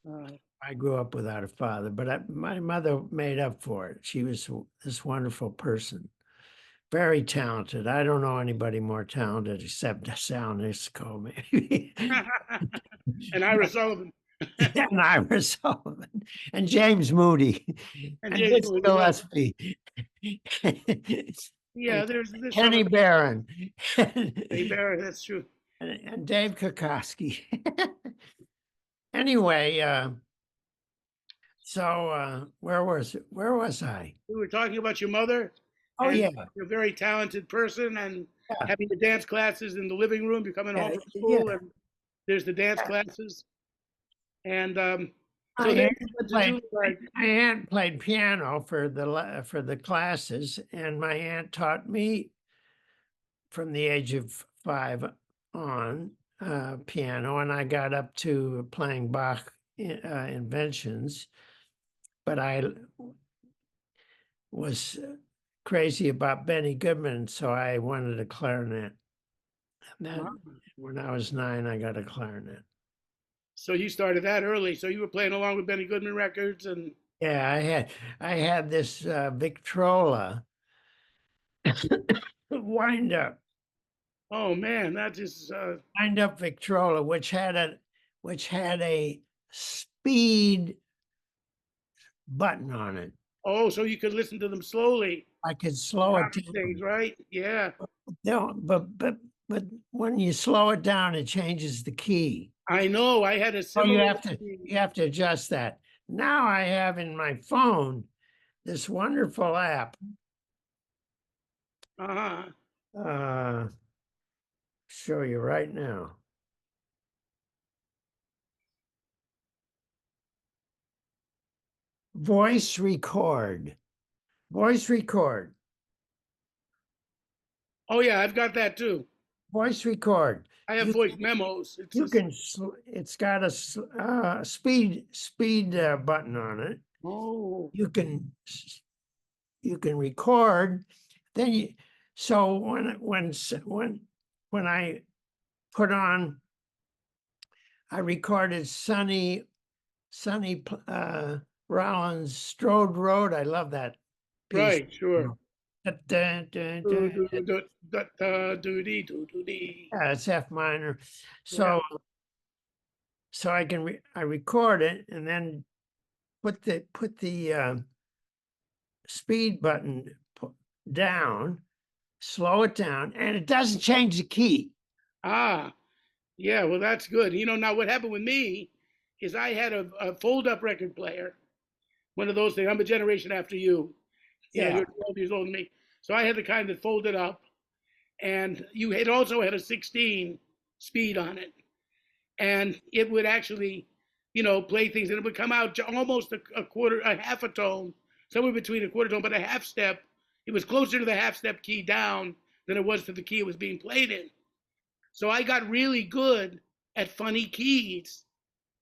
Uh, I grew up without a father, but my mother made up for it. She was this wonderful person, very talented. I don't know anybody more talented except Nisco, maybe. and Ira Sullivan And Ira Sullivan and James Moody and and James Dizzy Louis, right? Gillespie Yeah, and there's some of Kenny Barron Ray Barrett. That's true. and Dave Kokoski. Anyway, so where was I? We were talking about your mother, Oh and yeah, you're a very talented person, and yeah, having the dance classes in the living room. You're coming home yeah, from school, yeah. and there's the dance classes, and My so then aunt you went to played Juilliard. my aunt played piano for the classes, and my aunt taught me from the age of 5 on piano, and I got up to playing Bach inventions, but I was crazy about Benny Goodman, so I wanted a clarinet. And Wow. then when I was 9, I got a clarinet. So you started that early. So you were playing along with Benny Goodman records, and Yeah, I had this Victrola wind up oh man, that is wind up Victrola, which had a speed button on it. oh, so you could listen to them slowly. I could The slow it common things, down. right? Yeah, No, but when you slow it down, it changes the key. I know. I had a Oh, similar. you have to adjust that. Now I have in my phone this wonderful app. Uh-huh. Uh, show you right now. Voice record. Voice record. Oh yeah, I've got that too. Voice record. I have You voice memos. It's you just can it's got a speed button on it. oh You can you can record. Then you so when I put on, I recorded Sonny Rollins Strode Road. I love that piece. right, sure. Dun, dun, dun, Do dun. do do do do do dee do do dee. Yeah, it's F minor. Yeah. So I record it and then put the speed button down, slow it down, and it doesn't change the key. Ah, yeah. Well, that's good. You know, now what happened with me is I had a fold-up record player, one of those things. I'm a generation after you. You know, Yeah. you're 12 years older than me. So I had the kind that folded up, and you had also had a 16 speed on it, and it would actually, play things, and it would come out almost a quarter, a half a tone, somewhere between a quarter tone, but a half step. It was closer to the half step key down than it was to the key it was being played in. So I got really good at funny keys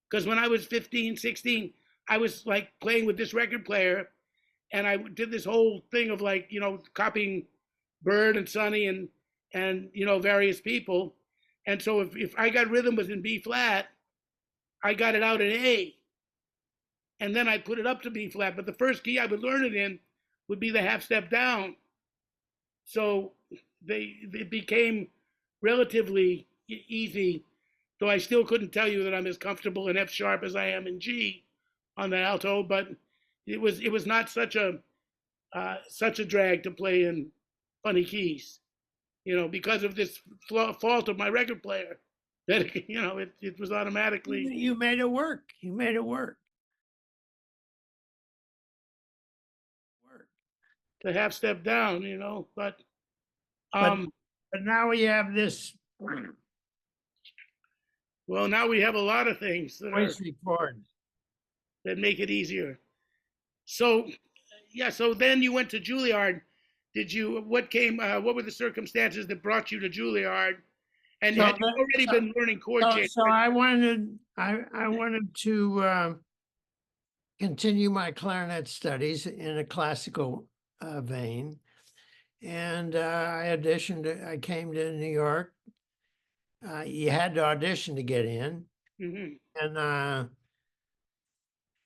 because when I was 15, 16, I was like playing with this record player, and I did this whole thing of like, copying Bird and Sonny and various people. And so if I got rhythm was in B flat, I got it out in A, and then I put it up to B flat. But the first key I would learn it in would be the half step down. So it became relatively easy, though I still couldn't tell you that I'm as comfortable in F sharp as I am in G on the alto. But it was not such a drag to play in funny keys, because of this fault of my record player. That it was automatically You made it work. You made it work. Work. the half step down, but But um but now we have this well, now we have a lot of things voice record. that make it easier. So yeah, so then you went to Juilliard. Did you what were the circumstances that brought you to Juilliard? And So had you already been learning chord change? so I wanted to continue my clarinet studies in a classical vein, and I came to New York. You had to audition to get in, Hmm. and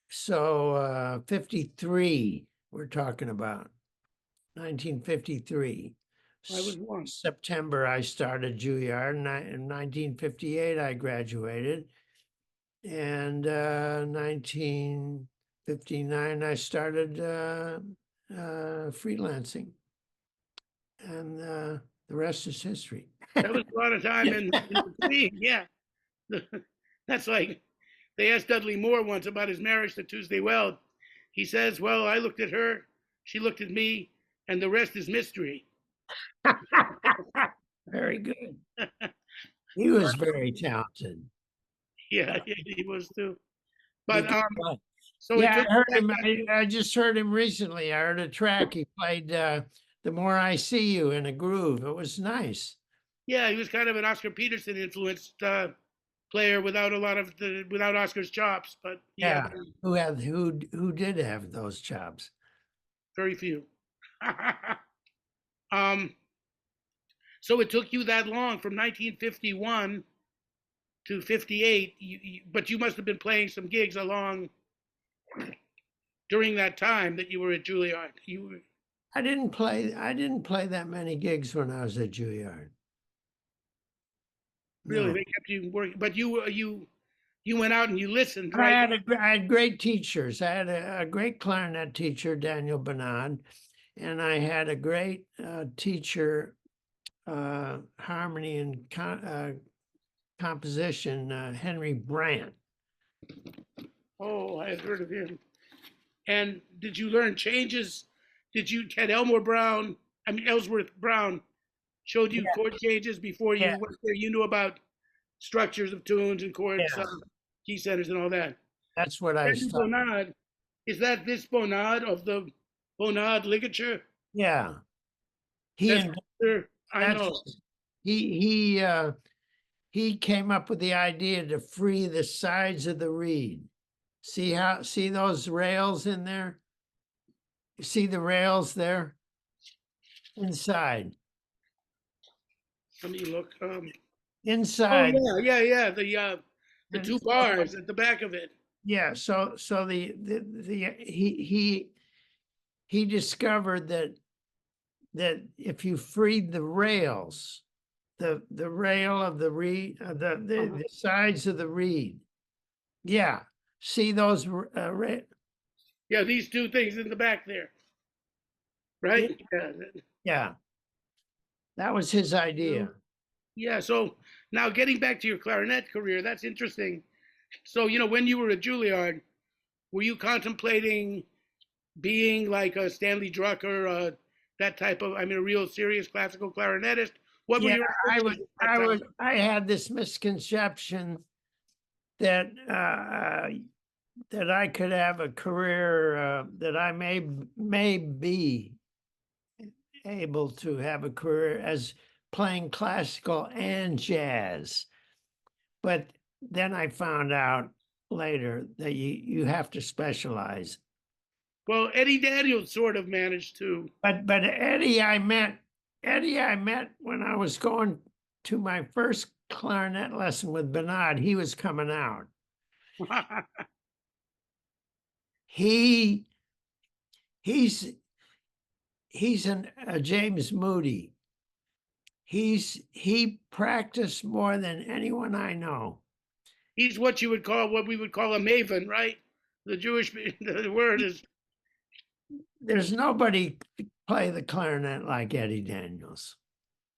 So 53, we're talking about 1953. I was one. September, I started Juilliard. In 1958, I graduated. And 1959, I started freelancing. And the rest is history. That was a lot of time in between. Yeah. That's like they asked Dudley Moore once about his marriage to Tuesday Weld. He says, well, I looked at her, she looked at me, and the rest is mystery. Very good. He was very talented. Yeah, he was too. But so yeah, I heard him. I just heard him recently. I heard a track he played, "The More I See You" in a groove. It was nice. Yeah, he was kind of an Oscar Peterson influenced player without without Oscar's chops. But yeah, who did have those chops? Very few. So it took you that long from 1951 to 58, but you must have been playing some gigs along during that time that you were at Juilliard. I didn't play that many gigs when I was at Juilliard. Really, No. they kept you working, but you went out and you listened, I right? had great teachers. I had a great clarinet teacher, Daniel Bernard, and I had a great teacher, harmony and composition, Henry Brandt. Oh, I had heard of him. And did you learn changes? Had Ellsworth Brown showed you chord changes before you went there? You knew about structures of tunes and chords, key centers and all that. That's what I studied. Bonnard, is that this Bonnard of the Bonnard ligature? Yeah. I know. He came up with the idea to free the sides of the reed. See those rails in there? You see the rails there? Inside. Let me look. Inside. Oh yeah. The two bars at the back of it. Yeah. So he discovered that if you freed the rails, the rail of the reed, the sides of the reed. Yeah. See those? Yeah, these two things in the back there. Right? Yeah. That was his idea. Yeah. So now getting back to your clarinet career, that's interesting. So, when you were at Juilliard, were you contemplating being like a Stanley Drucker, that type of, a real serious classical clarinetist? What were your I had this misconception that that I could have a career, that I may be able to have a career as playing classical and jazz. But then I found out later that you have to specialize. Well, Eddie Daniels sort of managed to. But Eddie I met when I was going to my first clarinet lesson with Bernard. He was coming out. He's a James Moody. He practiced more than anyone I know. He's what we would call a maven, right? The word is. There's nobody play the clarinet like Eddie Daniels.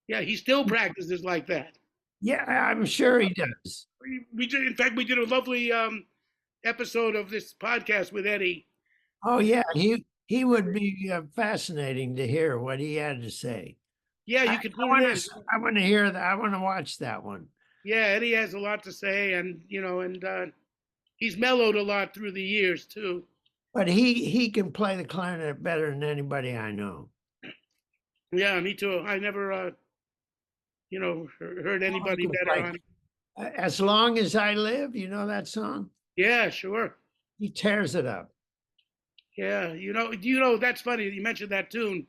Yeah, he still practices like that. Yeah, I'm sure he does. In fact, we did a lovely episode of this podcast with Eddie. Oh yeah, he would be fascinating to hear what he had to say. Yeah, you could. I want to hear that. I want to watch that one. Yeah, Eddie has a lot to say, and he's mellowed a lot through the years too. But he can play the clarinet better than anybody I know. Yeah, me too. I never, heard anybody better on. As Long As I Live, you know that song? Yeah, sure. He tears it up. Yeah, that's funny. You mentioned that tune.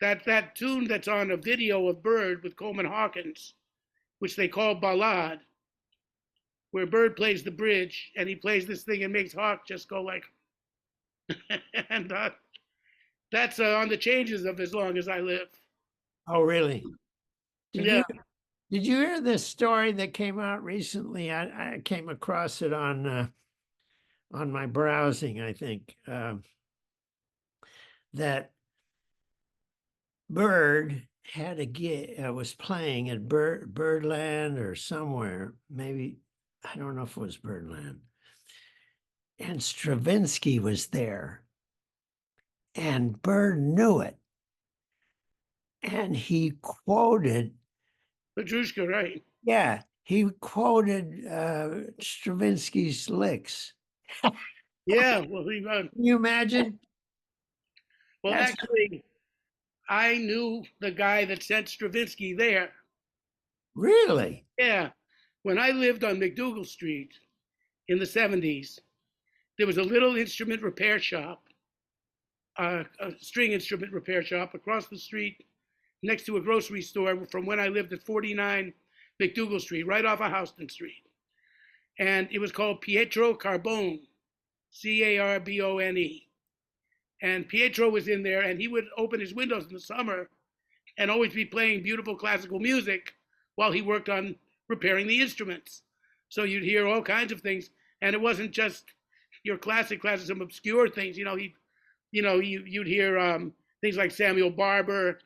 That tune that's on a video of Bird with Coleman Hawkins, which they call Ballade. where Bird plays the bridge, and he plays this thing and makes Hawk just go like, and that's on the changes of As Long as I Live. Oh, really? Did Yeah. Did you hear this story that came out recently? I came across it on my browsing, I think, that Bird had a gig, was playing at Birdland or somewhere, maybe, I don't know if it was Birdland. And Stravinsky was there. And Bird knew it. And he quoted, Petrushka, right? yeah, he quoted Stravinsky's licks. Yeah, well, Can you imagine? well, That's- actually, I knew the guy that sent Stravinsky there. Really? Yeah, when I lived on McDougal Street in the 70s, there was a little instrument repair shop, a string instrument repair shop across the street next to a grocery store from when I lived at 49 McDougal Street, right off of Houston Street. And it was called Pietro Carbone, Carbone. And Pietro was in there, and he would open his windows in the summer and always be playing beautiful classical music while he worked on repairing the instruments. So you'd hear all kinds of things, and it wasn't just your classic, some obscure things. You'd hear things like Samuel Barber,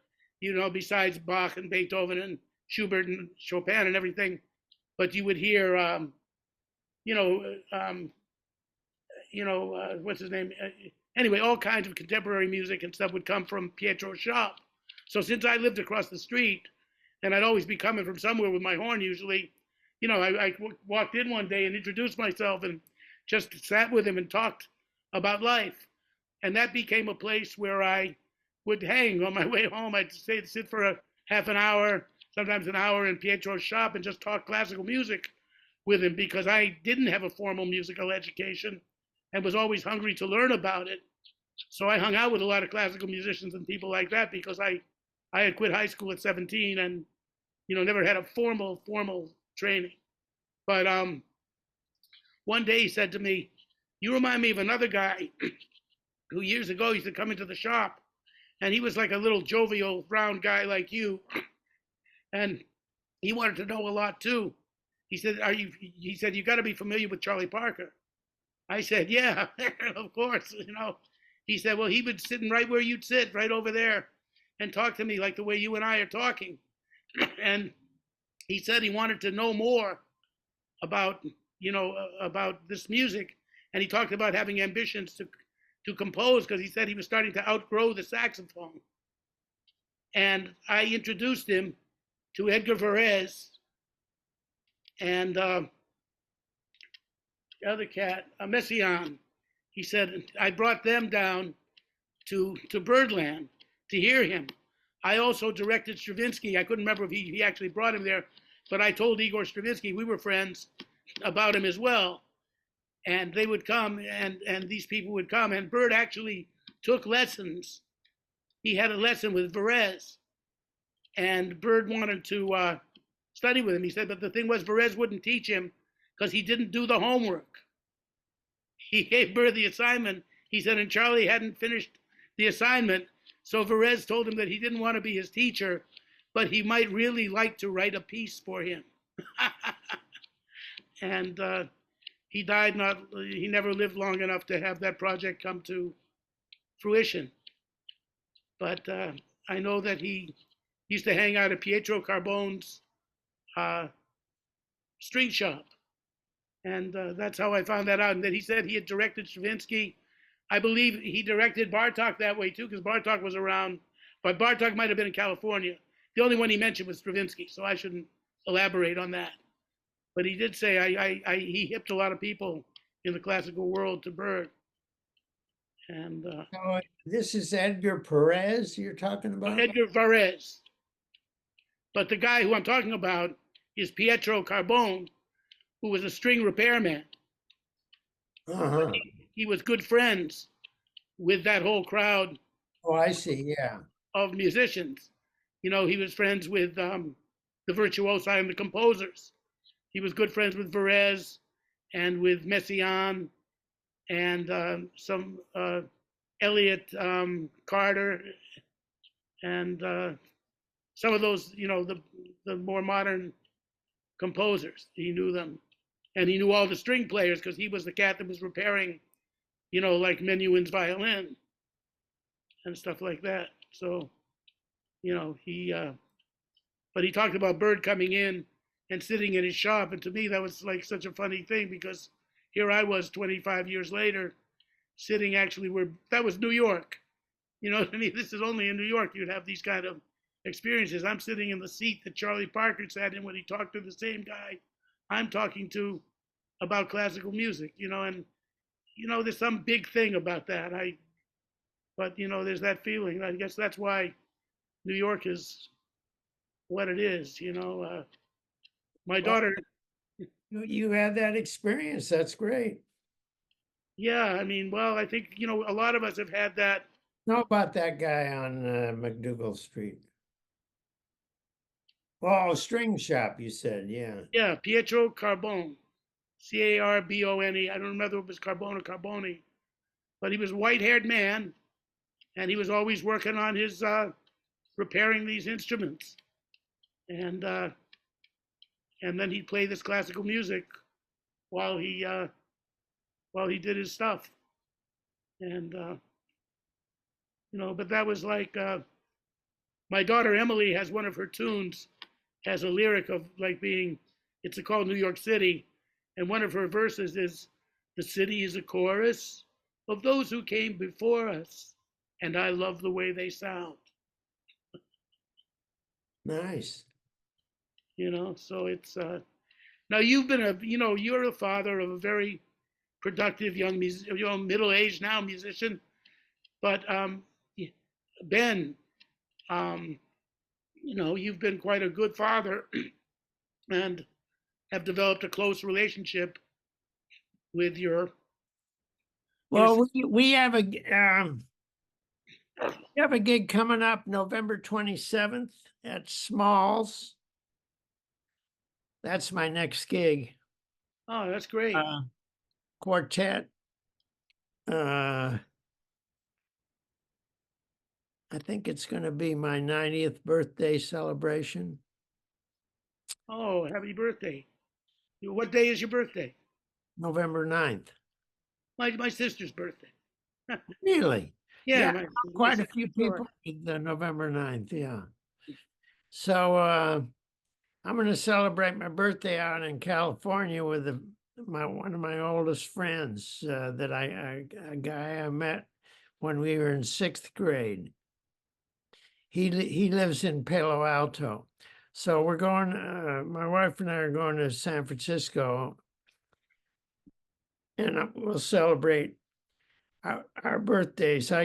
besides Bach and Beethoven and Schubert and Chopin and everything. But you would hear, what's his name? Anyway, all kinds of contemporary music and stuff would come from Pietro's shop. So since I lived across the street, and I'd always be coming from somewhere with my horn usually, I walked in one day and introduced myself and just sat with him and talked about life. And that became a place where I would hang on my way home. I'd sit for a half an hour, sometimes an hour in Pietro's shop and just talk classical music with him because I didn't have a formal musical education and was always hungry to learn about it. So I hung out with a lot of classical musicians and people like that because I had quit high school at 17 and never had a formal training. But one day he said to me, "You remind me of another guy who years ago used to come into the shop, and he was like a little jovial brown guy like you, and he wanted to know a lot too." He said, "You got to be familiar with Charlie Parker." I said, "Yeah, of course." He said, "Well, he was sitting right where you'd sit, right over there, and talk to me like the way you and I are talking." And he said he wanted to know more about this music, and he talked about having ambitions to compose because he said he was starting to outgrow the saxophone. And I introduced him to Edgar Varese and the other cat, Messiaen. He said, I brought them down to Birdland to hear him. I also directed Stravinsky. I couldn't remember if he actually brought him there, but I told Igor Stravinsky, we were friends, about him as well. And they would come, and these people would come, and Bird actually took lessons. He had a lesson with Varese, and Bird wanted to study with him. He said, but the thing was, Varese wouldn't teach him because he didn't do the homework. He gave Bird the assignment. He said, and Charlie hadn't finished the assignment, so Varese told him that he didn't want to be his teacher, but he might really like to write a piece for him. And he died he never lived long enough to have that project come to fruition. But I know that he used to hang out at Pietro Carbone's string shop. And that's how I found that out. And then he said he had directed Stravinsky. I believe he directed Bartók that way too, because Bartók was around, but Bartók might have been in California. The only one he mentioned was Stravinsky, so I shouldn't elaborate on that. But he did say he hipped a lot of people in the classical world to Bird. And So this is Edgar Perez you're talking about? Edgar Varese. But the guy who I'm talking about is Pietro Carbone, who was a string repairman. Uh-huh. He was good friends with that whole crowd. Oh, I see, yeah. Of musicians. He was friends with the virtuosi and the composers. he was good friends with Varese and with Messiaen and some Elliott Carter and some of those, the more modern composers. He knew them, and he knew all the string players because he was the cat that was repairing, like Menuhin's violin and stuff like that. So, but he talked about Bird coming in and sitting in his shop, and to me that was like such a funny thing because here I was 25 years later, sitting actually where that was New York. You know what I mean? This is only in New York you'd have these kind of experiences. I'm sitting in the seat that Charlie Parker sat in when he talked to the same guy I'm talking to about classical music, and there's some big thing about that. But there's that feeling. I guess that's why New York is what it is. My daughter. You had that experience. That's great. Yeah, I mean, well, I think a lot of us have had that. Know about that guy on McDougal Street? Oh, string shop, you said, yeah. Yeah, Pietro Carbone, Carbone. I don't remember if it was Carbone or Carboni, but he was a white-haired man, and he was always working on his repairing these instruments, and then he'd play this classical music while he did his stuff, and but that was like my daughter Emily has one of her tunes has a lyric of like it's called New York City, and one of her verses is, "The city is a chorus of those who came before us, and I love the way they sound." Nice. So it's now you've been you're a father of a very productive young middle-aged now musician, but Ben, you've been quite a good father and have developed a close relationship with your. Well, we have a gig coming up November 27th at Smalls. That's my next gig. Oh, that's great. Quartet. I think it's going to be my 90th birthday celebration. Oh, happy birthday. What day is your birthday? November 9th. My sister's birthday. Really? Yeah, quite a few people the November 9th, yeah. So I'm going to celebrate my birthday out in California with one of my oldest friends that a guy I met when we were in 6th grade. He lives in Palo Alto. So we're going, my wife and I are going to San Francisco, and we'll celebrate our birthdays. I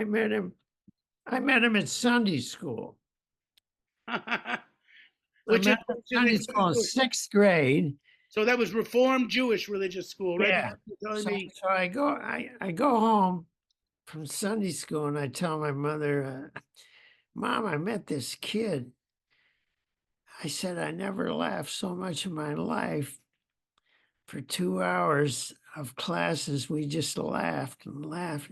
met him at Sunday school. Which is Sunday school, 6th grade. So that was Reformed Jewish religious school, right? Yeah. So I go home from Sunday school and I tell my mother, "Mom, I met this kid." I said, "I never laughed so much in my life. For 2 hours of classes, we just laughed and laughed."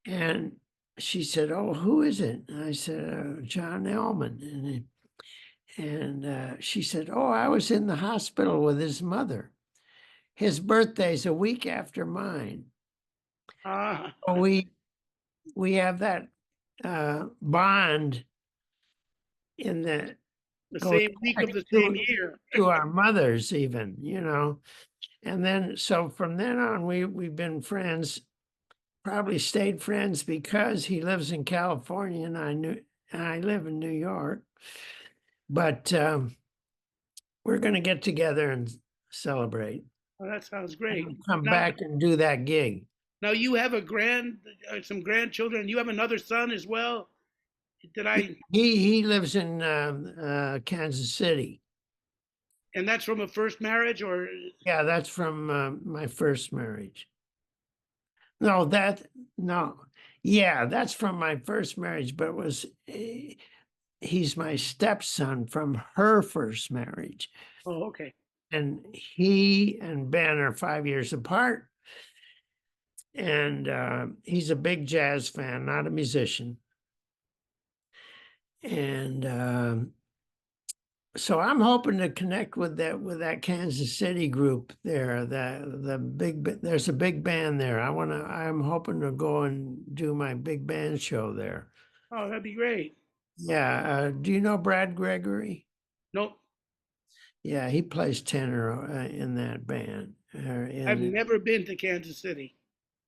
And she said, "Oh, who is it?" And I said, "John Elman." And she said, "Oh, I was in the hospital with his mother. His birthday's a week after mine." So we have that bond in the same week of the same year to our mothers, even, And then so from then on, we've been friends. Probably stayed friends because he lives in California and I live in New York. But we're going to get together and celebrate. Oh, that sounds great. Come back and do that gig. Now you have some grandchildren. You have another son as well. He lives in Kansas City. And that's from a first marriage, or? Yeah, that's from my first marriage. Yeah, that's from my first marriage, but he's my stepson from her first marriage. Oh, okay. And he and Ben are 5 years apart. And he's a big jazz fan, not a musician. And so I'm hoping to connect with that Kansas City group there. There's a big band there. I'm hoping to go and do my big band show there. Oh, that'd be great. Yeah. Do you know Brad Gregory? Nope. Yeah, he plays tenor in that band. I've never been to Kansas City.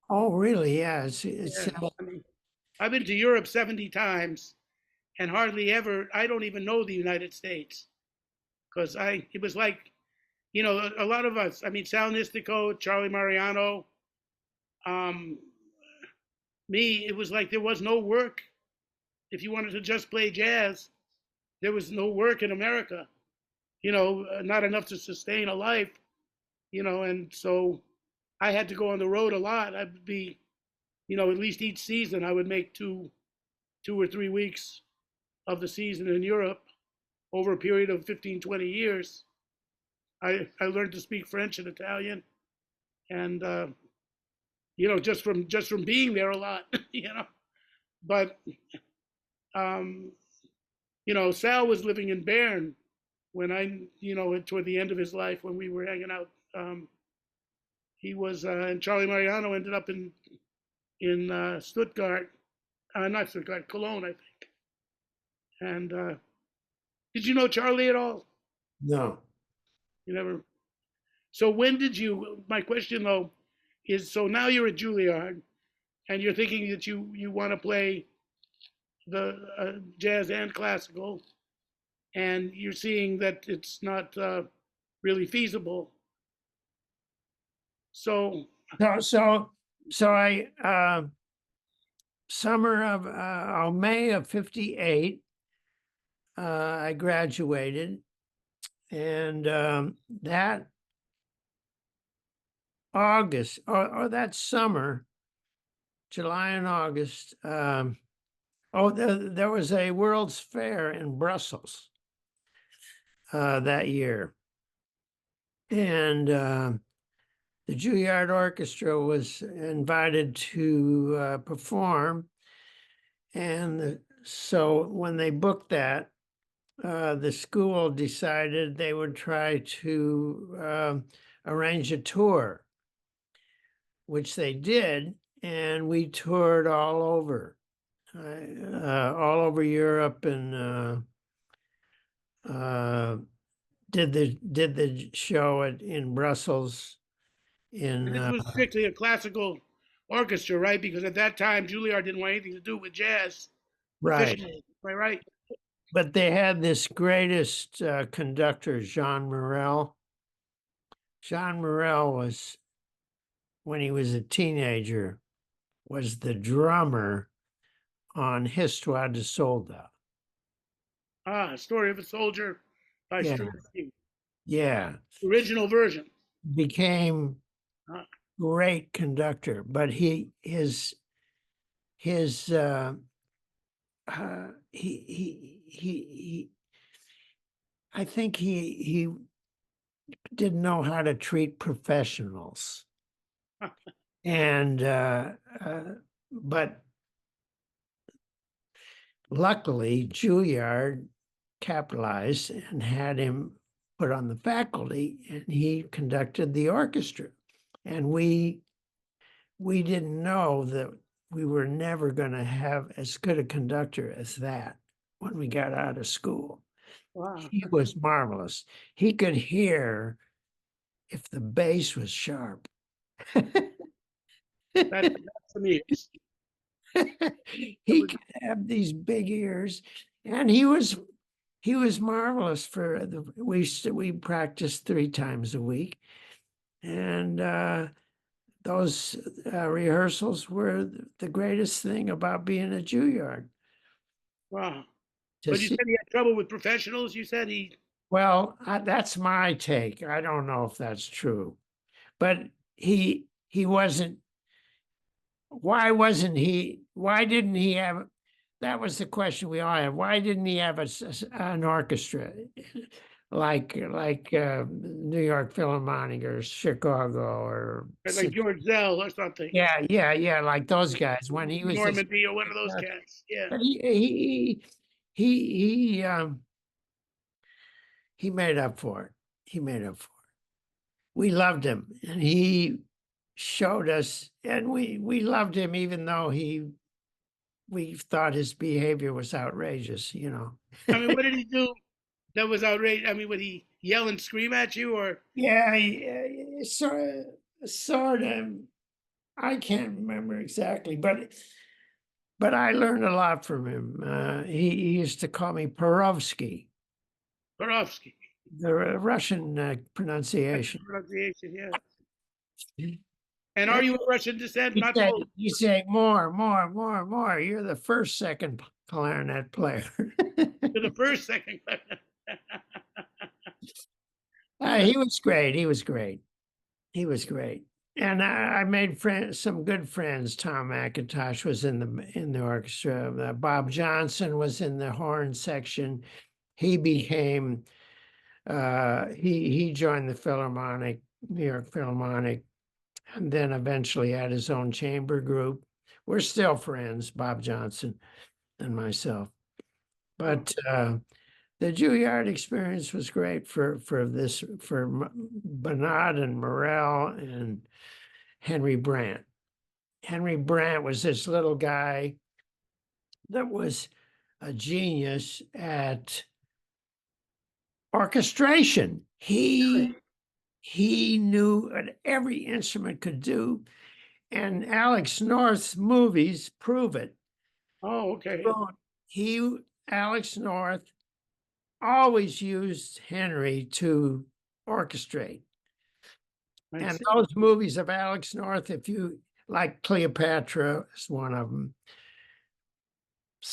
Oh, really? Yeah. Yeah. I mean, I've been to Europe 70 times and hardly ever, I don't even know the United States. Because it was like, you know, a lot of us, I mean, Sal Nistico, Charlie Mariano, me, it was like there was no work. If you wanted to just play jazz, there was no work in America, you know, not enough to sustain a life, you know, and so I had to go on the road a lot. I'd be, you know, at least each season I would make 2 or 3 weeks of the season in Europe over a period of 15, 20 years. I learned to speak French and Italian, and you know, just from being there a lot, you know. But you know, Sal was living in Bern when you know, toward the end of his life when we were hanging out. He was, and Charlie Mariano ended up in Stuttgart, not Stuttgart, Cologne, I think. And did you know Charlie at all? No. You never. So when did you? My question though is, so now you're at Juilliard, and you're thinking that you want to play the jazz and classical, and you're seeing that it's not really feasible. So I summer of May of '58, I graduated, and that August or that summer, July and August. There was a World's Fair in Brussels that year, and the Juilliard Orchestra was invited to perform. And so when they booked that, the school decided they would try to arrange a tour, which they did, and we toured all over Europe, and did the show in Brussels. and this was strictly a classical orchestra, right? Because at that time, Juilliard didn't want anything to do with jazz. Right. Am I right? But they had this greatest conductor, Jean Morel. Jean Morel was, when he was a teenager, was the drummer on Histoire de Soldat. Story of a Soldier by Stravinsky. Yeah. Original version. Became great conductor, but he I think he didn't know how to treat professionals. And but luckily Juilliard capitalized and had him put on the faculty, and he conducted the orchestra. And we didn't know that we were never going to have as good a conductor as that when we got out of school. Wow. He was marvelous. He could hear if the bass was sharp. That's amazing. He could have these big ears, and he was marvelous. We practiced 3 times a week, and those rehearsals were the greatest thing about being at Juilliard. Wow. But you said he had trouble with professionals. You said Well, that's my take. I don't know if that's true, but he wasn't. Why didn't he have that was the question we all had. Why didn't he have an orchestra like New York Philharmonic or Chicago or Like George Zell or something. yeah, like those guys when he was Normandy or one of those cats. Yeah. But he made up for it. He made up for it. We loved him, and he showed us, and we loved him even though we thought his behavior was outrageous, you know. I mean, what did he do that was outrageous? I mean, would he yell and scream at you, or? Yeah, sort of. I can't remember exactly, but I learned a lot from him. He used to call me Perowsky, Perowsky. the Russian pronunciation. Pronunciation, yeah. And are you of Russian descent? You Not say, both. you say more. You're the first, second clarinet player. For the first, second. He was great. He was great. He was great. And I made some good friends. Tom McIntosh was in the orchestra. Bob Johnson was in the horn section. He became he joined the Philharmonic, New York Philharmonic, and then eventually had his own chamber group. We're still friends, Bob Johnson and myself. But the Juilliard experience was great for Bernard and Morel and Henry Brandt. Henry Brandt was this little guy that was a genius at orchestration. He knew what every instrument could do, and Alex North's movies prove it. Oh, okay. Alex North always used Henry to orchestrate. And those movies of Alex North, if you like, Cleopatra is one of them.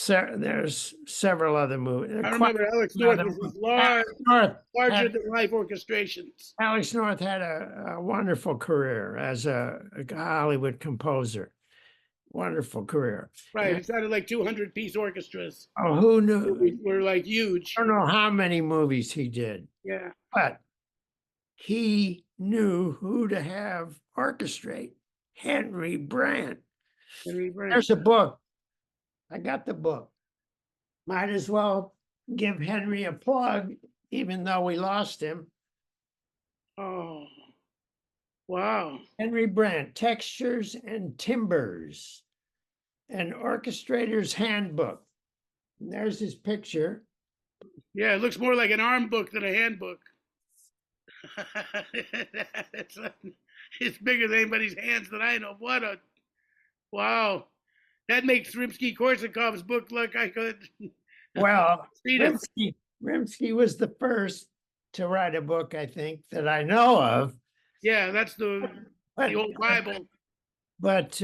There's several other movies. I remember Alex North was larger than life orchestrations. Alex North had a wonderful career as a Hollywood composer. Wonderful career. Right. It sounded like 200-piece orchestras. Oh, who knew? Were like huge. I don't know how many movies he did. Yeah. But he knew who to have orchestrate. Henry Brandt. There's a book. I got the book. Might as well give Henry a plug, even though we lost him. Oh, wow. Henry Brandt, Textures and Timbers, an Orchestrator's Handbook. And there's his picture. Yeah, it looks more like an arm book than a handbook. It's bigger than anybody's hands that I know. Wow. That makes Rimsky-Korsakov's book look I could. Well, Rimsky was the first to write a book, I think, that I know of. Yeah, that's the old Bible. But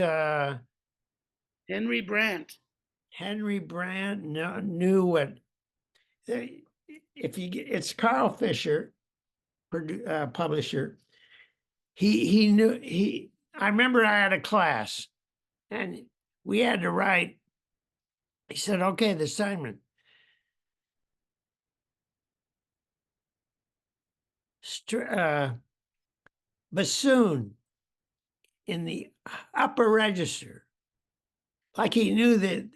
Henry Brandt knew what. It's Carl Fisher, publisher. He knew. I remember I had a class, and we had to write. He said, "Okay, the assignment. Bassoon in the upper register." Like he knew that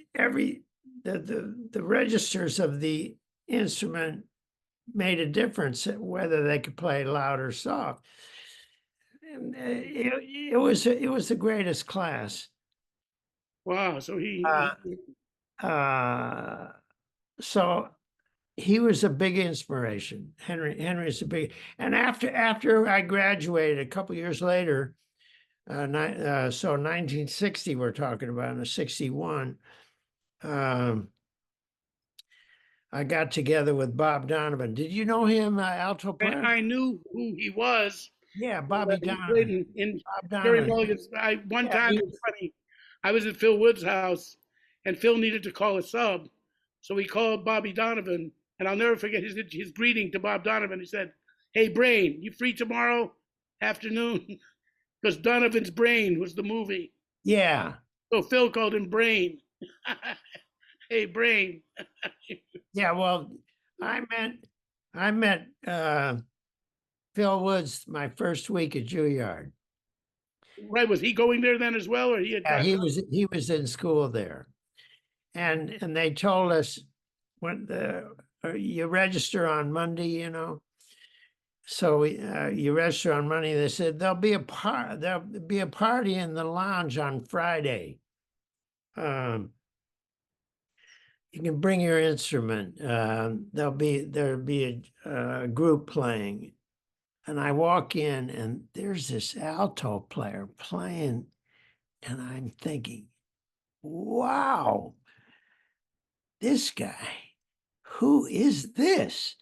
the registers of the instrument made a difference whether they could play loud or soft. And it was the greatest class. Wow! So so he was a big inspiration. Henry's a big, and after I graduated a couple years later, so 1960 we're talking about, in 61. I got together with Bob Donovan. Did you know him, alto player? I knew who he was. Yeah, Bobby Donovan. Very well. One time, it was funny. I was at Phil Wood's house, and Phil needed to call a sub, so he called Bobby Donovan, and I'll never forget his greeting to Bob Donovan. He said, "Hey, Brain, you free tomorrow afternoon?" Because Donovan's Brain was the movie. Yeah. So Phil called him Brain. Hey, brain. Yeah, well, I met Phil Woods my first week at Juilliard. Right, was he going there then as well, or he had Yeah, gotten he was in school there, and they told us when you register on Monday, you know. So you register on Monday. They said there'll be a party in the lounge on Friday. You can bring your instrument. There'll be a group playing, and I walk in, and there's this alto player playing, and I'm thinking, wow, this guy, who is this?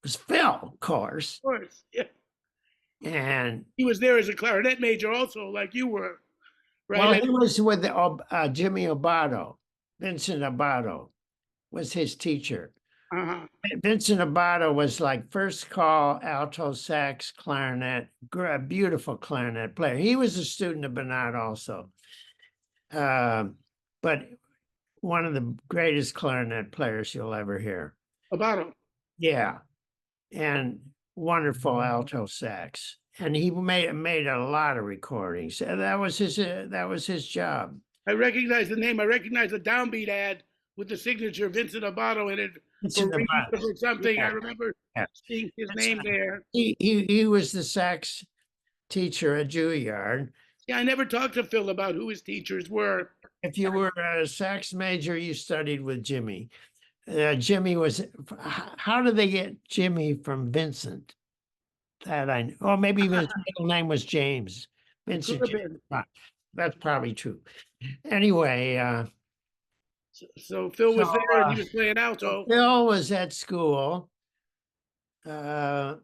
It was Phil, of course. of course. Yeah. And He was there as a clarinet major also, like you were, well, right? he was with Jimmy Abato. Vincent Abato was his teacher. Uh-huh. Vincent Abato was like first call alto sax clarinet, beautiful clarinet player. He was a student of Bernard also, but one of the greatest clarinet players you'll ever hear. About him. Yeah, and wonderful alto sax. And he made a lot of recordings. That was his job. I recognize the name. I recognize the downbeat ad with the signature Vincent Abato in it Vincent Abato. for something. Yeah. I remember Yeah. seeing his name there. He was the sax teacher at Juilliard. Yeah, I never talked to Phil about who his teachers were. If you were a sax major, you studied with Jimmy. Jimmy was. How did they get Jimmy from Vincent? That I know. Oh, maybe his middle name was James. Vincent. Could have been. That's probably true. Anyway, So Phil was there and he was playing alto. Phil was at school, and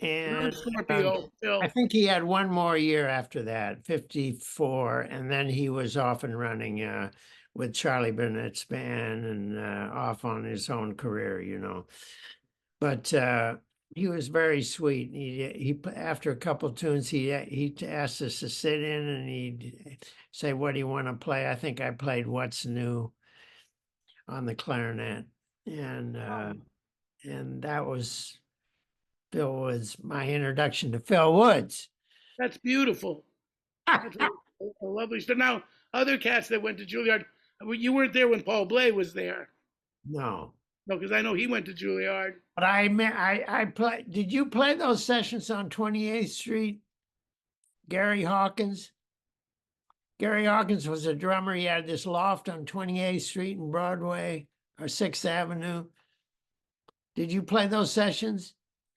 Scorpio, Phil. I think he had one more year after that, 54, and then he was off and running with Charlie Burnett's band and off on his own career, you know. But he was very sweet. He after a couple tunes, he asked us to sit in, and he'd say, "What do you want to play?" I think I played "What's New" on the clarinet, and that was Phil Woods. My introduction to Phil Woods. That's beautiful. That's a lovely story. Now, other cats that went to Juilliard, you weren't there when Paul Bley was there. No. No, because I know he went to Juilliard. But I play. Did you play those sessions on 28th Street? Gary Hawkins. Gary Hawkins was a drummer. He had this loft on 28th Street and Broadway or 6th Avenue. Did you play those sessions?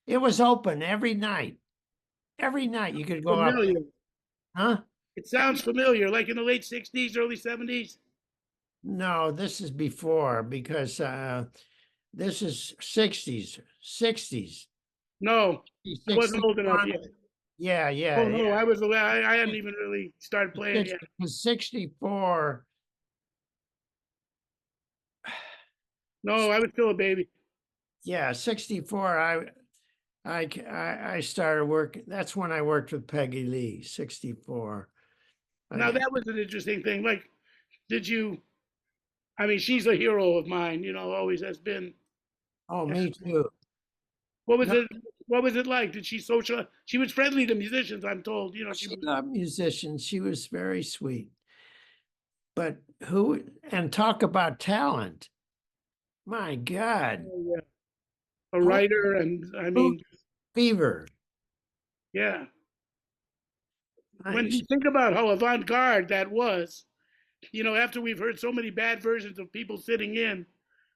It was open every night. Every night you could go Familiar. up. Huh? It sounds familiar, like in the late 60s, early 70s. No, this is before because this is 60s. 60s. No, I wasn't old enough yet. Yeah, yeah. Oh, no, yeah. I hadn't even really started playing yet. 64. No, I was still a baby. Yeah, 64. I started working. That's when I worked with Peggy Lee, 64. Now, that was an interesting thing. Like, did you, I mean, she's a hero of mine, you know, always has been. Oh, me too. What was it? What was it like? Did she social? She was friendly to musicians, I'm told. You know, She loved musicians. She was very sweet. But who, and talk about talent. My God. a writer, and I mean, Fever. yeah. When you think about how avant-garde that was, you know, after we've heard so many bad versions of people sitting in,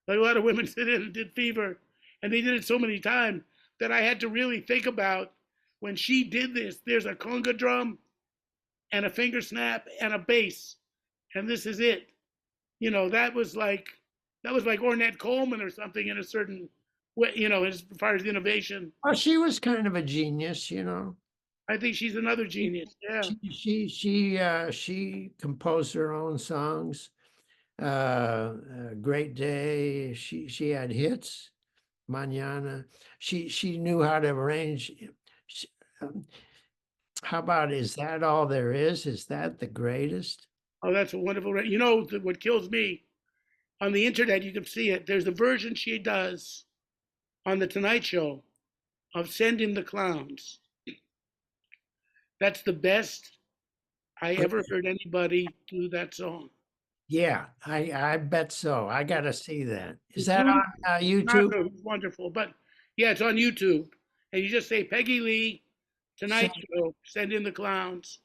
like a lot of women sit in and did Fever, and they did it so many times that I had to really think about when she did this. There's a conga drum and a finger snap and a bass, and this is it. You know, that was like Ornette Coleman or something in a certain way, you know, as far as innovation. Oh, she was kind of a genius, you know. I think she's another genius. Yeah. She composed her own songs. Great Day. She had hits. Mañana. She knew how to arrange. How about Is That All There Is? Is that the greatest? Oh, that's a wonderful. You know what kills me on the internet, you can see it. There's a version she does on the Tonight Show of "Send in the Clowns." That's the best I ever heard anybody do that song. Yeah, I bet so. I got to see that. Is It's that Louis on YouTube? Sinatra, who's wonderful, but yeah, it's on YouTube, and you just say Peggy Lee So, Tonight Show, "Send in the Clowns,"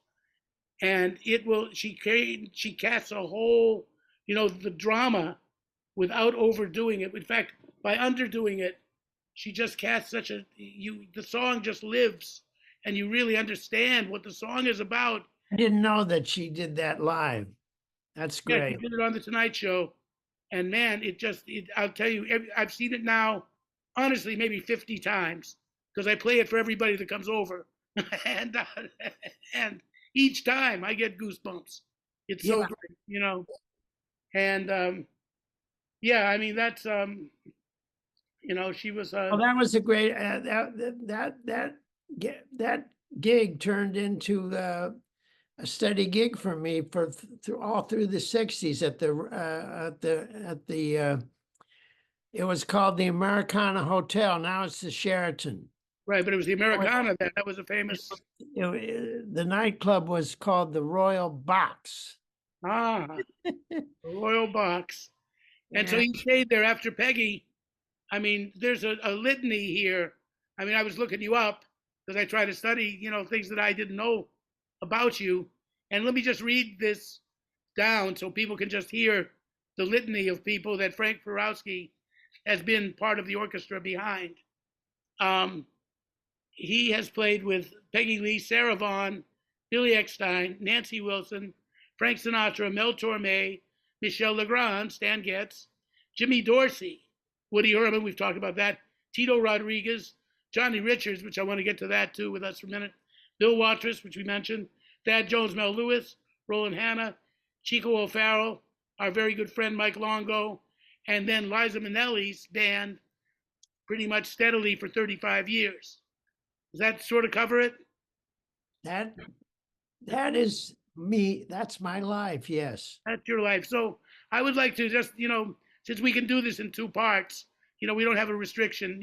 and it will. She casts a whole, the drama without overdoing it. In fact, by underdoing it, she just casts such a the song just lives, and you really understand what the song is about. I didn't know that she did that live. That's Yeah, she great. did it on the Tonight Show, and man, I'll tell you, I've seen it now, honestly, maybe 50 times because I play it for everybody that comes over, and and each time I get goosebumps. It's so Yeah. great. And yeah, I mean that's she was Well, that was a great that gig turned into a steady gig for me for through all through the 60s at the it was called the Americana Hotel. Now it's the Sheraton. right, but it was the Americana that was a famous The nightclub was called the Royal Box. Royal Box, and so And he stayed there after Peggy. I mean, there's a litany here. I mean, I was looking you up because I try to study, things that I didn't know about you. And let me just read this down so people can just hear the litany of people that Frank Perowsky has been part of the orchestra behind. Um, he has played with Peggy Lee, Sarah Vaughan, Billy Eckstine, Nancy Wilson, Frank Sinatra, Mel Torme, Michel Legrand, Stan Getz, Jimmy Dorsey, Woody Herman, we've talked about that, Tito Rodriguez, Johnny Richards, which I want to get to that too with us for a minute, Bill Watrous, which we mentioned, Thad Jones, Mel Louis, Roland Hanna, Chico O'Farrill, our very good friend Mike Longo, and then Liza Minnelli's band pretty much steadily for 35 years. Does that sort of cover it? that is me. That's my life. Yes. That's your life. So I would like to just, since we can do this in two parts, we don't have a restriction,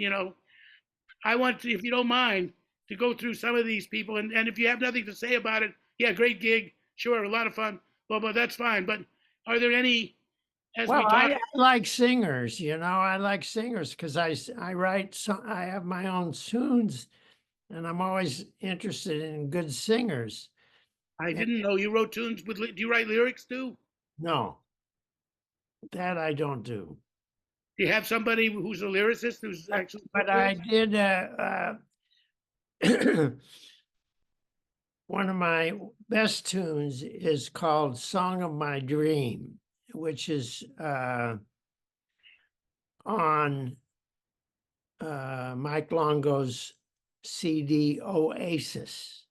I want to, if you don't mind, to go through some of these people. And if you have nothing to say about it, yeah, great gig. Sure, a lot of fun. Well, that's fine. But are there any, as Well, we talk? I like singers, I like singers because I write, so I have my own tunes and I'm always interested in good singers. I didn't know you wrote tunes with, do you write lyrics too? No, that I don't do. Do you have somebody who's a lyricist who's actually? But I did one of my best tunes is called Song of My Dream, which is on Mike Longo's CD Oasis,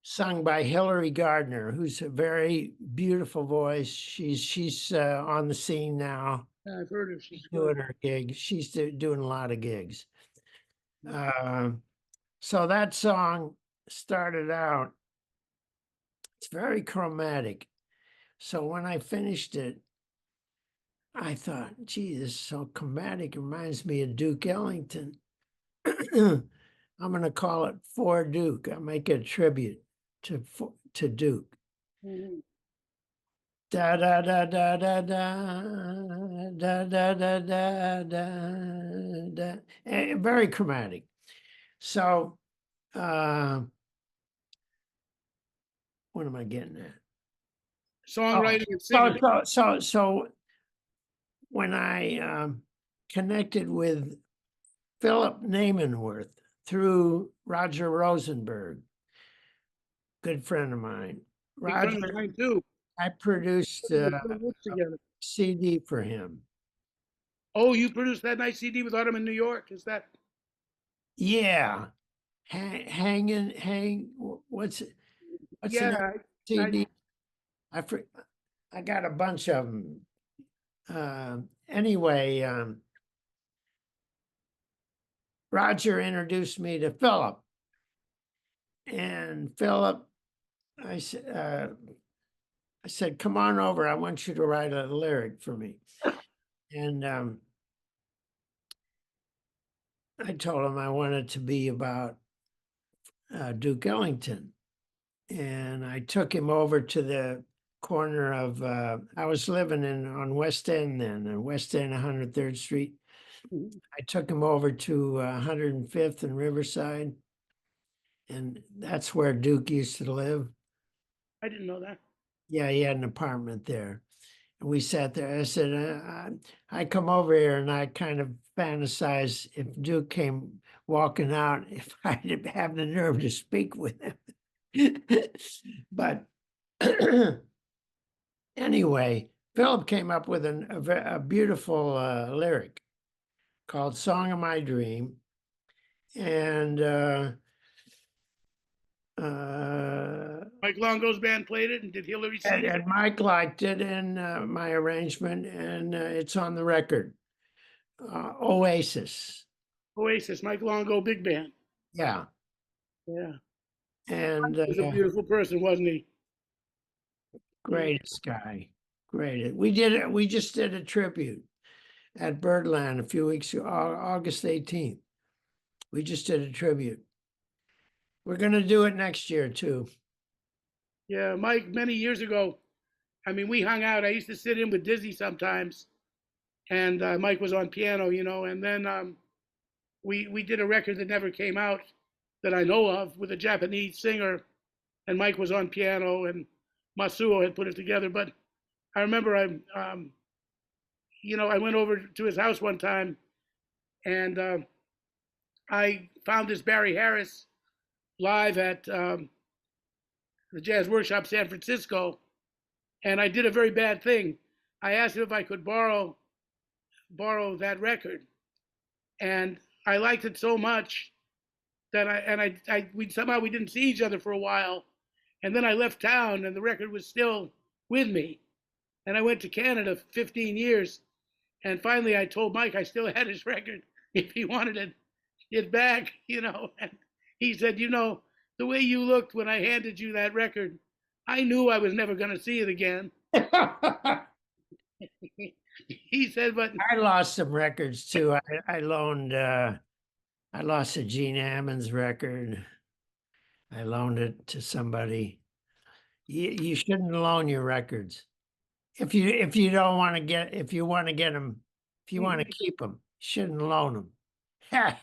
sung by Hillary Gardner, who's a very beautiful voice. She's on the scene now. I've heard of she's doing her gig. She's doing a lot of gigs. So that song started out, it's very chromatic. So when I finished it, I thought, gee, this is so chromatic. It reminds me of Duke Ellington. I'm going to call it For Duke. I'll make a tribute to Duke. Da da da da da da da da da da da da. Very chromatic. So what am I getting at? Songwriting and singing. So when I connected with Philip Namenworth through Roger Rosenberg, good friend of mine. Roger, mine too. I produced a CD for him. Oh, you produced that nice CD with Autumn in New York? Is that? Yeah. What's Yeah, CD? I got a bunch of them. Anyway, Roger introduced me to Philip, and Philip, I said, come on over. I want you to write a lyric for me. And I told him I wanted to be about Duke Ellington. And I took him over to the corner of, I was living on West End then, on West End, 103rd Street. I took him over to 105th and Riverside. And that's where Duke used to live. I didn't know that. Yeah, he had an apartment there. And we sat there. I said, I come over here and I kind of fantasize if Duke came walking out, if I'd have the nerve to speak with him. But anyway, Philip came up with a beautiful lyric called Song of My Dream. And Mike Longo's band played it, and did Hillary sing it? and Mike liked it in my arrangement, and it's on the record. Oasis. Oasis, Mike Longo, big band. Yeah. Yeah. And He was a beautiful person, wasn't he? greatest guy. Great. We just did a tribute at Birdland a few weeks ago, August 18th. We just did a tribute. We're going to do it next year too. Yeah, Mike, many years ago, I mean, we hung out. I used to sit in with Dizzy sometimes, and Mike was on piano, and then we did a record that never came out that I know of with a Japanese singer, and Mike was on piano, and Masuo had put it together. But I remember I went over to his house one time, and I found this Barry Harris live at the Jazz Workshop San Francisco, and I did a very bad thing. I asked him if I could borrow that record, and I liked it so much that we didn't see each other for a while, and then I left town, and the record was still with me, and I went to Canada 15 years, and finally I told Mike I still had his record if he wanted it back, and he said, the way you looked when I handed you that record, I knew I was never going to see it again. He said, but I lost some records too. I lost a Gene Ammons record. I loaned it to somebody. You shouldn't loan your records. If you don't want to get, if you want to get them, if you want to keep them, you shouldn't loan them.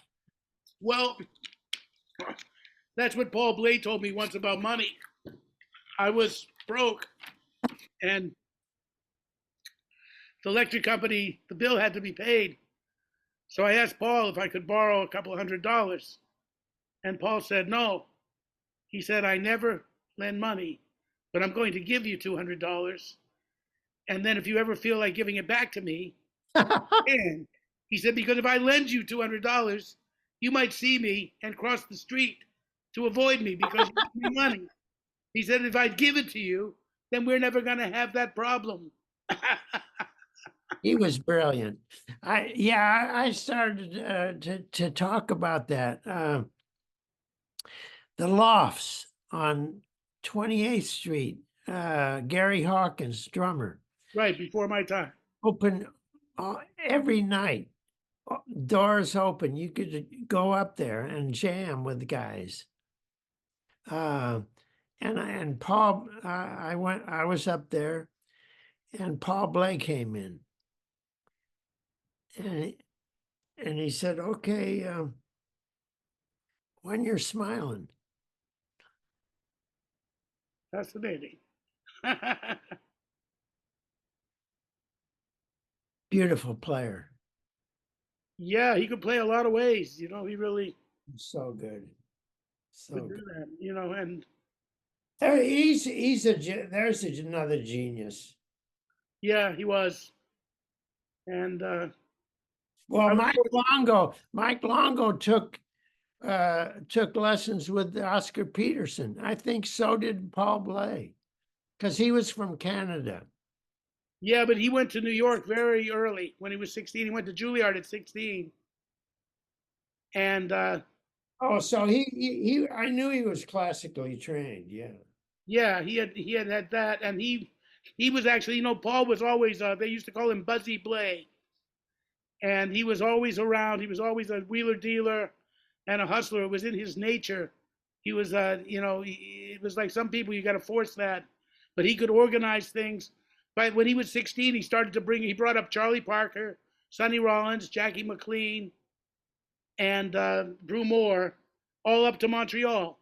Well, that's what Paul Bley told me once about money. I was broke, and the electric company, the bill had to be paid. So I asked Paul if I could borrow a couple $100. And Paul said no. He said, I never lend money, but I'm going to give you $200. And then if you ever feel like giving it back to me, and he said, because if I lend you $200, you might see me and cross the street to avoid me because you give me money. He said, if I give it to you, then we're never going to have that problem. He was brilliant. I started to talk about that. The Lofts on 28th Street, Gary Hawkins, drummer. Right, before my time. Open every night, doors open. You could go up there and jam with the guys. And Paul, I was up there, and Paul Bley came in. And he said, okay, when you're smiling. Fascinating. Beautiful player. Yeah, he could play a lot of ways. He really So good. So could do good. that, and There's another genius. yeah, he was. And well, Mike Longo took lessons with Oscar Peterson. I think so did Paul Bley, because he was from Canada. yeah, but he went to New York very early when he was 16. He went to Juilliard at 16. And so I knew he was classically trained. Yeah. yeah, he had that, and he he was actually, Paul was always, they used to call him Buzzy Blay. And he was always around. He was always a wheeler dealer and a hustler. It was in his nature. He was, it was like some people, you got to force that. But he could organize things. But when he was 16, he brought up Charlie Parker, Sonny Rollins, Jackie McLean, and Drew Moore, all up to Montreal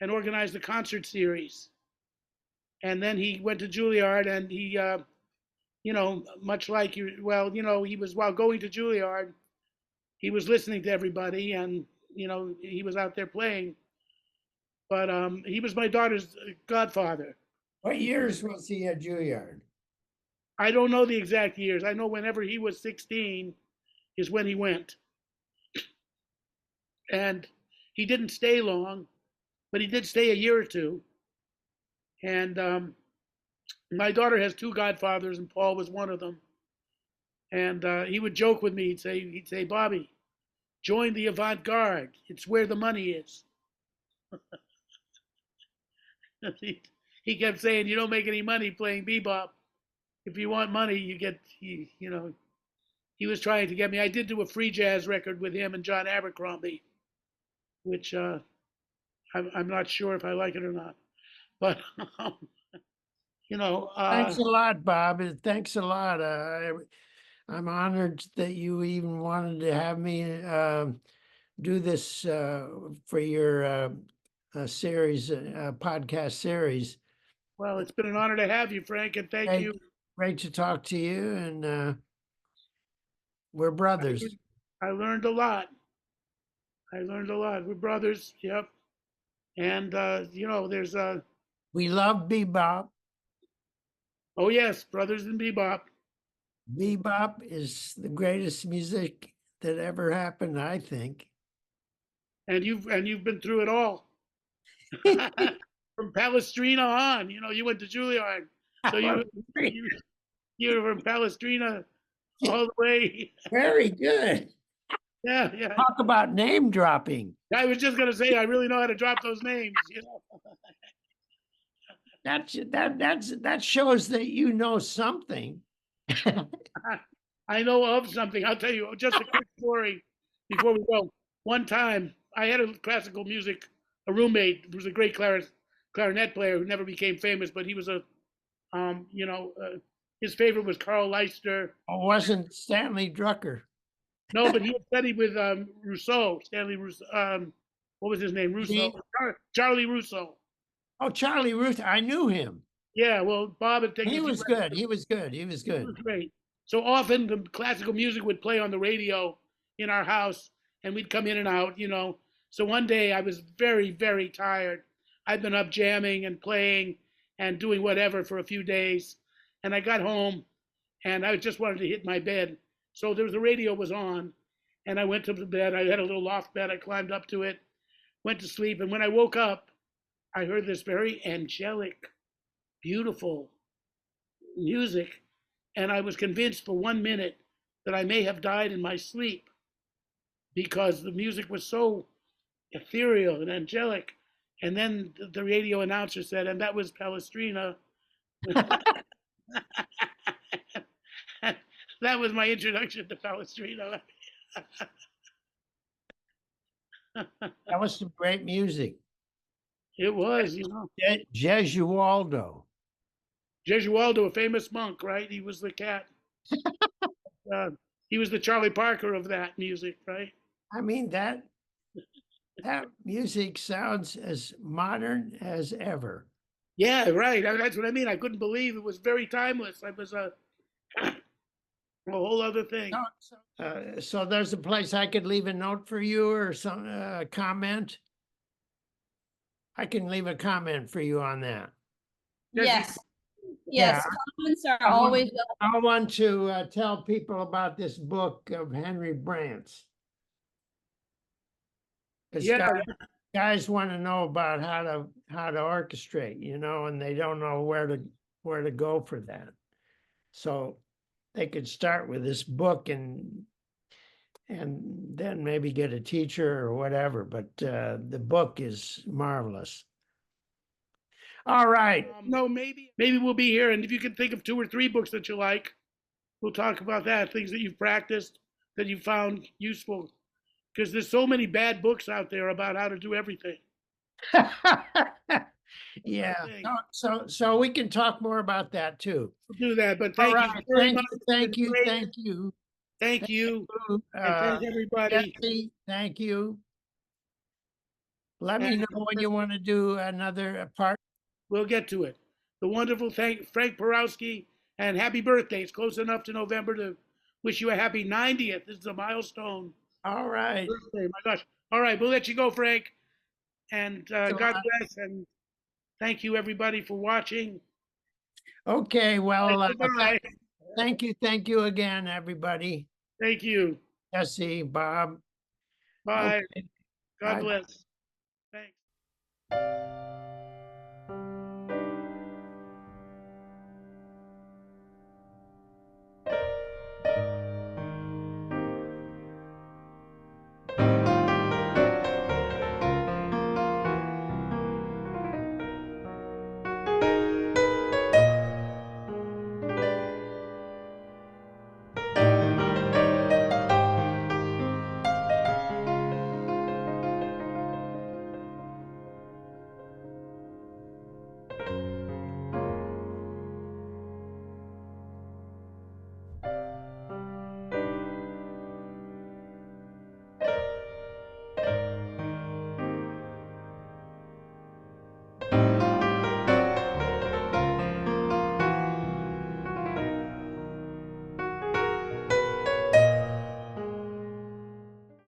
and organized the concert series. And then he went to Juilliard, and he, much like he was, while going to Juilliard, he was listening to everybody, and, he was out there playing. But he was my daughter's godfather. What years was he at Juilliard? I don't know the exact years. I know whenever he was 16 is when he went. And he didn't stay long, but he did stay a year or two. And my daughter has two godfathers, and Paul was one of them. And he would joke with me. He'd say, Bobby, join the avant-garde. It's where the money is. He kept saying, you don't make any money playing bebop. If you want money, he was trying to get me. I did do a free jazz record with him and John Abercrombie, which I'm not sure if I like it or not. But, thanks a lot, Bob. Thanks a lot. I'm honored that you even wanted to have me do this for your series, podcast series. Well, it's been an honor to have you, Frank, and thank you. Great to talk to you, and we're brothers. I learned a lot. We're brothers, yep. And, there's we love bebop. Oh, yes, brothers in bebop. Bebop is the greatest music that ever happened, I think. And you've been through it all. From Palestrina on, you went to Juilliard. So you're from Palestrina all the way. Very good. Yeah. Talk about name dropping. I was just gonna say, I really know how to drop those names. That shows that you know something. I know of something. I'll tell you just a quick story before we go. One time, I had a roommate who was a great clarinet player who never became famous, but he was his favorite was Carl Leister. Oh, wasn't Stanley Drucker? No, but he had studied with Stanley Rousseau. What was his name? Rousseau. Charlie Rousseau. Oh, Charlie Rousseau. I knew him. Yeah, well, Bob had taken. He was good. He was good. He was great. So often the classical music would play on the radio in our house, and we'd come in and out, So one day I was very, very tired. I'd been up jamming and playing and doing whatever for a few days. And I got home, and I just wanted to hit my bed. So the radio was on, and I went to the bed. I had a little loft bed. I climbed up to it, went to sleep. And when I woke up, I heard this very angelic, beautiful music. And I was convinced for 1 minute that I may have died in my sleep because the music was so ethereal and angelic. And then the radio announcer said, and that was Palestrina. That was my introduction to Palestrina. That was some great music. It was, Gesualdo. Gesualdo, a famous monk, right? He was the cat. He was the Charlie Parker of that music, right? I mean, that music sounds as modern as ever. Yeah, right. That's what I mean. I couldn't believe it was very timeless. It was a whole other thing. So there's a place I could leave a note for you or some comment. I can leave a comment for you on that. Yes. Yes, comments are always welcome. I want to tell people about this book of Henry Brandt's. Guys want to know about how to orchestrate, and they don't know where to go for that. So they could start with this book and then maybe get a teacher or whatever. But the book is marvelous. All right. No, maybe we'll be here, and if you can think of 2 or 3 books that you like, we'll talk about that. Things that you've practiced that you found useful, because there's so many bad books out there about how to do everything. Yeah. thing. So we can talk more about that too. We'll do that. But All thank right. you very Thank much. you. Thank you. Great. Thank you. Thank you. And Uh, thank everybody. Jesse, thank you. Let me And- know when you want to do another part. We'll get to it. The wonderful Frank Perowsky, and happy birthday. It's close enough to November to wish you a happy 90th. This is a milestone All right. birthday. My gosh. All right, we'll let you go, Frank. And God lot. bless. And thank you, everybody, for watching. Okay. Well, Bye. thank you again, everybody. Thank you. Jesse, Bob. Bye. Okay. God Bye. bless. Thanks.